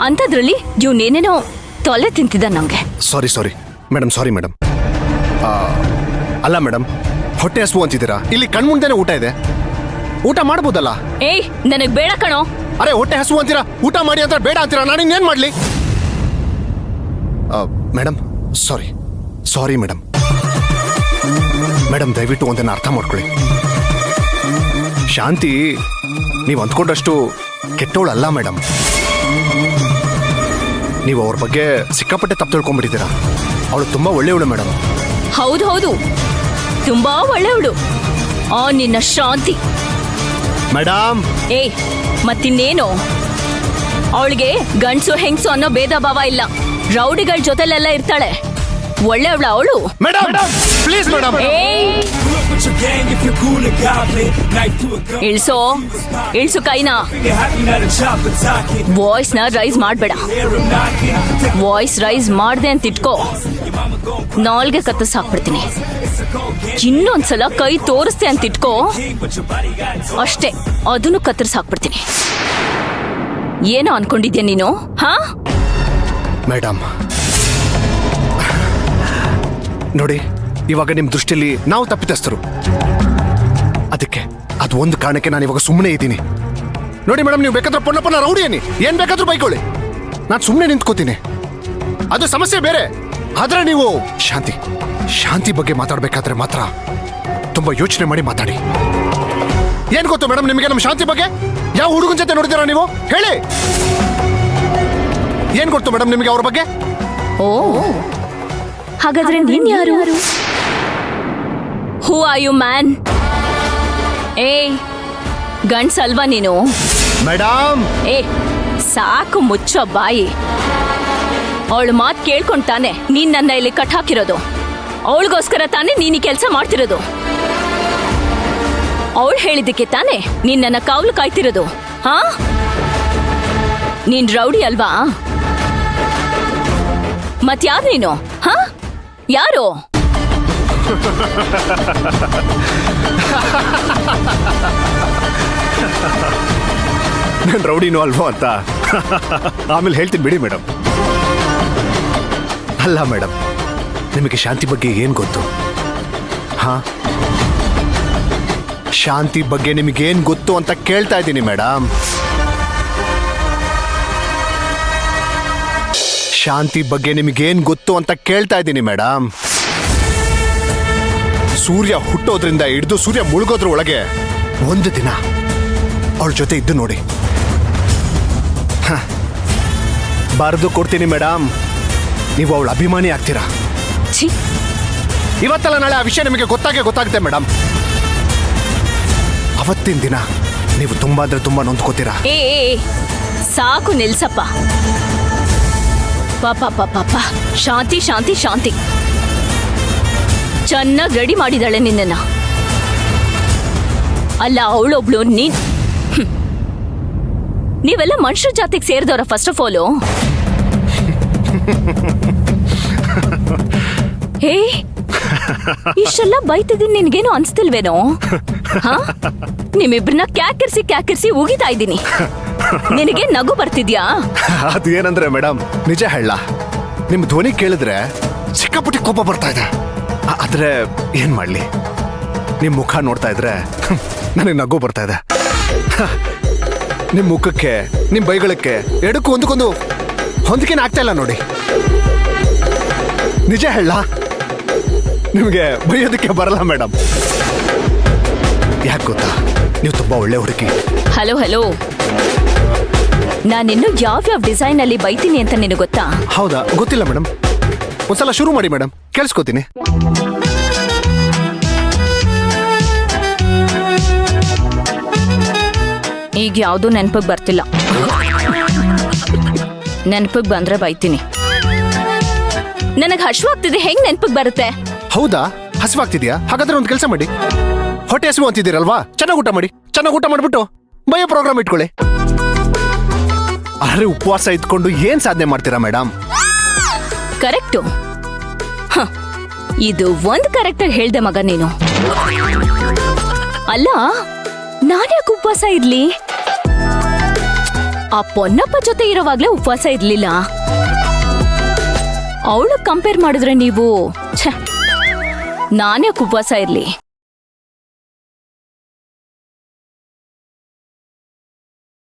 ಅಂತದ್ರಲ್ಲಿ ಇವ್ನೇನೇನೋ ತೊಲೆ ತಿಂತಿದ್ದ ನಂಗೆ. Sorry madam, sorry madam. ಅಲ್ಲ ಮೇಡಮ್, ಹೊಟ್ಟೆ ಹಸುವು ಅಂತಿದ್ದೀರಾ, ಇಲ್ಲಿ ಕಣ್ಮುಂದೆನೇ ಊಟ ಇದೆ, ಊಟ ಮಾಡ್ಬೋದಲ್ಲ? ಏಯ್ ನನಗ್ ಬೇಡ ಕಣೋ. ಅರೆ ಹೊಟ್ಟೆ ಹಸುವು ಅಂತೀರಾ, ಊಟ ಮಾಡಿ ಅಂತ ಬೇಡ ಅಂತೀರಾ, ನಾನು ಇನ್ನೇನ್ ಮಾಡ್ಲಿ? Madam sorry madam. ಮೇಡಮ್ ದಯವಿಟ್ಟು ಒಂದನ್ನು ಅರ್ಥ ಮಾಡ್ಕೊಳ್ಳಿ. ಶಾಂತಿ ನೀವು ಅಂದ್ಕೊಂಡಷ್ಟು ಕೆಟ್ಟವಳಲ್ಲ ಮೇಡಮ್. ನೀವು ಅವ್ರ ಬಗ್ಗೆ ಸಿಕ್ಕಾಪಟ್ಟೆ ತಪ್ಪು ತಿಳ್ಕೊಂಡ್ಬಿಟ್ಟಿದ್ದೀರಾ. ಅವಳು ತುಂಬಾ ಒಳ್ಳೆಯವಳು ಮೇಡಮ್. ಹೌದು, ತುಂಬಾ ಒಳ್ಳೆಯವಳು ನಿನ್ನ ಶಾಂತಿ ಮೇಡಮ್. ಏಯ್ ಮತ್ತಿನ್ನೇನು, ಅವಳಿಗೆ ಗಂಡ್ಸು ಹೆಂಗ್ಸು ಅನ್ನೋ ಭೇದ ಭಾವ ಇಲ್ಲ. ರೌಡಿಗಳ ಜೊತೆಲೆಲ್ಲ ಇರ್ತಾಳೆ. ಒಳ್ಳೆಯವಳ ಅವಳು. Madam please madam. ಇಳ್ಸು ಕೈನ. ವಾಯ್ಸ್ ನ ರೈಸ್ ಮಾಡ್ಬೇಡ. ವಾಯ್ಸ್ ರೈಸ್ ಮಾಡ್ದೆ ಅಂತ ಇಟ್ಕೋ, ನಾಲ್ಗೆ ಕತ್ತರಿಸಿ ಹಾಕ್ಬಿಡ್ತೀನಿ. ಇನ್ನೊಂದ್ಸಲ ಕೈ ತೋರಿಸ್ತೆ ಅಂತ ಇಟ್ಕೋ, ಅಷ್ಟೇ, ಅದನ್ನು ಕತ್ತರಿಸಿ ಹಾಕ್ಬಿಡ್ತೀನಿ. ಏನೋ ಅನ್ಕೊಂಡಿದ್ಯಾ ನೀನು? ಹಾ ಮೇಡಮ್ ನೋಡಿ, ಇವಾಗ ನಿಮ್ ದೃಷ್ಟಿಯಲ್ಲಿ ನಾವು ತಪ್ಪಿತಸ್ಥರು. ಅದಕ್ಕೆ ಅದು ಒಂದು ಕಾರಣಕ್ಕೆ ನಾನು ಇವಾಗ ಸುಮ್ಮನೆ ಇದ್ದೀನಿ. ನೋಡಿ ಮೇಡಮ್, ನೀವು ಬೇಕಾದ್ರೆ ಪೊನ್ನ ರೌಡಿಯೇನಿ, ಏನ್ ಬೇಕಾದ್ರೂ ಬೈಕೊಳ್ಳಿ, ನಾನು ಸುಮ್ಮನೆ ನಿಂತ್ಕೋತೀನಿ. ಅದು ಸಮಸ್ಯೆ ಬೇರೆ. ಆದ್ರೆ ನೀವು ಶಾಂತಿ ಬಗ್ಗೆ ಮಾತಾಡ್ಬೇಕಾದ್ರೆ ಮಾತ್ರ ತುಂಬಾ ಯೋಚನೆ ಮಾಡಿ ಮಾತಾಡಿ. ಏನ್ ಗೊತ್ತು ಮೇಡಮ್ ನಿಮಗೆ ನಮ್ಮ ಶಾಂತಿ ಬಗ್ಗೆ? ಯಾವ ಹುಡುಗನ ಜೊತೆ ನೋಡಿದ್ದೀರಾ ನೀವು ಹೇಳಿ? ಏನ್ ಗೊತ್ತು ಮೇಡಮ್ ನಿಮಗೆ ಅವ್ರ ಬಗ್ಗೆ? ಓ, ಹಾಗಾದ್ರೆ ನೀನ್ ಯಾರು? Who are you man? ಏಯ್ ಗಂಡ್ಸ್ ಅಲ್ವಾ ನೀನು? ಮೇಡಮ್ ಸಾಕು, ಮುಚ್ಚೋ ಬಾಯಿ. ಅವಳು ಮಾತು ಕೇಳ್ಕೊಂಡ್ ತಾನೆ ನೀನ್ ನನ್ನ ಇಲ್ಲಿ ಕಟ್ ಹಾಕಿರೋದು. ಅವಳಿಗೋಸ್ಕರ ತಾನೆ ನೀನ್ ಈ ಕೆಲಸ ಮಾಡ್ತಿರೋದು. ಅವಳು ಹೇಳಿದ್ದಕ್ಕೆ ತಾನೆ ನೀನ್ ನನ್ನ ಕಾವಲು ಕಾಯ್ತಿರೋದು. ಹಾ, ನೀನ್ ರೌಡಿ ಅಲ್ವಾ? ಮತ್ಯಾರು ನೀನು? ಹಾ, ಯಾರು? ನಾನು ರೌಡಿನೋ ಅಲ್ವೋ ಅಂತ ಆಮೇಲೆ ಹೇಳ್ತೀನಿ ಬಿಡಿ ಮೇಡಮ್. ಅಲ್ಲ ಮೇಡಮ್, ನಿಮಗೆ ಶಾಂತಿ ಬಗ್ಗೆ ಏನ್ ಗೊತ್ತು? ಹಾ, ಶಾಂತಿ ಬಗ್ಗೆ ನಿಮಗೇನ್ ಗೊತ್ತು ಅಂತ ಕೇಳ್ತಾ ಇದ್ದೀನಿ ಮೇಡಮ್. ಶಾಂತಿ ಬಗ್ಗೆ ನಿಮಗೇನ್ ಗೊತ್ತು ಅಂತ ಕೇಳ್ತಾ ಇದ್ದೀನಿ ಮೇಡಮ್. ಸೂರ್ಯ ಹುಟ್ಟೋದ್ರಿಂದ ಹಿಡಿದು ಸೂರ್ಯ ಮುಳುಗೋದ್ರ ಒಳಗೆ ಒಂದು ದಿನ ಅವಳ ಜೊತೆ ಇದ್ದು ನೋಡಿ. ಬರೆದು ಕೊಡ್ತೀನಿ ಮೇಡಮ್, ನೀವು ಅವಳ ಅಭಿಮಾನಿ ಆಗ್ತೀರಾ. ಇವತ್ತಲ್ಲ ನಾಳೆ ಆ ವಿಷಯ ನಿಮಗೆ ಗೊತ್ತಾಗುತ್ತೆ ಮೇಡಮ್. ಅವತ್ತಿನ ದಿನ ನೀವು ತುಂಬಾ ಅಂದ್ರೆ ತುಂಬಾ ನೊಂದ್ಕೋತೀರಾ. ಏ ಸಾಕು ನಿಲ್ಸಪ್ಪ. ಪಾಪ ಶಾಂತಿ ಚೆನ್ನಾಗಿ ರೆಡಿ ಮಾಡಿದಾಳೆ ನಿನ್ನ. ಅಲ್ಲ ಅವಳೊಬ್ಳು, ನೀವೆಲ್ಲ ಮನುಷ್ಯ ಜಾತಿಗೆ ಸೇರಿದವರ ಫಸ್ಟ್ ಆಫ್ ಆಲ್. ಹೇ, ಇಷ್ಟೆಲ್ಲ ಬೈತಿದ್ದೀನಿ, ನಿನ್ಗೇನು ಅನ್ಸ್ತಿಲ್ವೇನೋ? ನಿಮ್ಮಿಬ್ರನ್ನ ಕ್ಯಾಕಿರ್ಸಿ ಉಗಿತಾ ಇದ್ದೀನಿ. ನಿನಗೆ ನಗು ಬರ್ತಿದ್ಯಾ? ಅದು ಏನಂದ್ರೆ ಮೇಡಮ್, ನಿಜ ಹೇಳ, ನಿಮ್ ಧ್ವನಿ ಕೇಳಿದ್ರೆ ಸಿಕ್ಕಾಪಟ್ಟಿ ಕೋಪ ಬರ್ತಾ ಇದೆ. ಆದ್ರೆ ಏನ್ ಮಾಡ್ಲಿ, ನಿಮ್ ಮುಖ ನೋಡ್ತಾ ಇದ್ರೆ ನನಗೆ ನಗು ಬರ್ತಾ ಇದೆ. ನಿಮ್ ಮುಖಕ್ಕೆ ನಿಮ್ ಬೈಗಳಕ್ಕೆ ಎಡಕ್ಕೂ ಒಂದಕ್ಕೊಂದು ಹೊಂದಿಕೆನ ಆಗ್ತಾ ಇಲ್ಲ ನೋಡಿ. ನಿಜ ಹೇಳ, ನಿಮ್ಗೆ ಬೈಯೋದಕ್ಕೆ ಬರಲ್ಲ ಮೇಡಮ್. ಯಾಕೆ ಗೊತ್ತಾ, ನೀವು ತುಂಬಾ ಒಳ್ಳೆ ಹುಡುಗಿ. ಹಲೋ, ನಾನಿನ್ನು ಯಾವ್ಯಾವ ಡಿಸೈನ್ ಅಲ್ಲಿ ಬೈತೀನಿ ಅಂತ ನಿನಗೆ ಗೊತ್ತಾ? ಹೌದಾ, ಗೊತ್ತಿಲ್ಲ ಮೇಡಮ್. ಒಂದ್ಸಲ ಶುರು ಮಾಡಿ ಮೇಡಮ್, ಕೇಳಿಸ್ಕೊತೀನಿ. ಈಗ ಯಾವ್ದು ನೆನಪಿಗೆ ಬರ್ತಿಲ್ಲ. ನೆನಪಿಗೆ ಬಂದ್ರೆ ಬೈತೀನಿ. ನನಗೆ ಹಶ್ವಾಗ್ತಿದೆ, ಹೆಂಗ್ ನೆನಪಿಗೆ ಬರುತ್ತೆ? ಹೌದಾ, ಹಸಿವಾಗ್ತಿದ್ಯಾ? ಹಾಗಾದ್ರೆ ಒಂದು ಕೆಲಸ ಮಾಡಿ, ಹೊಟ್ಟೆ ಹಸಿವು ಅಂತಿದ್ದೀರಲ್ವಾ, ಚೆನ್ನಾಗಿ ಊಟ ಮಾಡ್ಬಿಟ್ಟು ಬಯೋ ಪ್ರೋಗ್ರಾಮ್ ಇಟ್ಕೊಳ್ಳಿ. ಅರೆ ಉಪವಾಸ ಇದ್ಕೊಂಡು ಏನ್ ಸಾಧನೆ ಮಾಡ್ತೀರಾ ಮೇಡಮ್? ಕರೆಕ್ಟು. ಇದು ಒಂದ್ ಕರೆಕ್ಟಾಗಿ ಹೇಳ್ದೆ ಮಗ ನೀನು. ಅಲ್ಲ, ನಾನ್ಯಾಕೆ ಉಪವಾಸ ಇರ್ಲಿ? ಆ ಪೊನ್ನಪ್ಪ ಜೊತೆ ಇರೋವಾಗ್ಲೇ ಉಪವಾಸ ಇರ್ಲಿಲ್ಲ. ಅವಳು ಕಂಪೇರ್ ಮಾಡಿದ್ರೆ ನೀವು ಛೆ, ನಾನೇ ಉಪವಾಸ ಇರ್ಲಿ.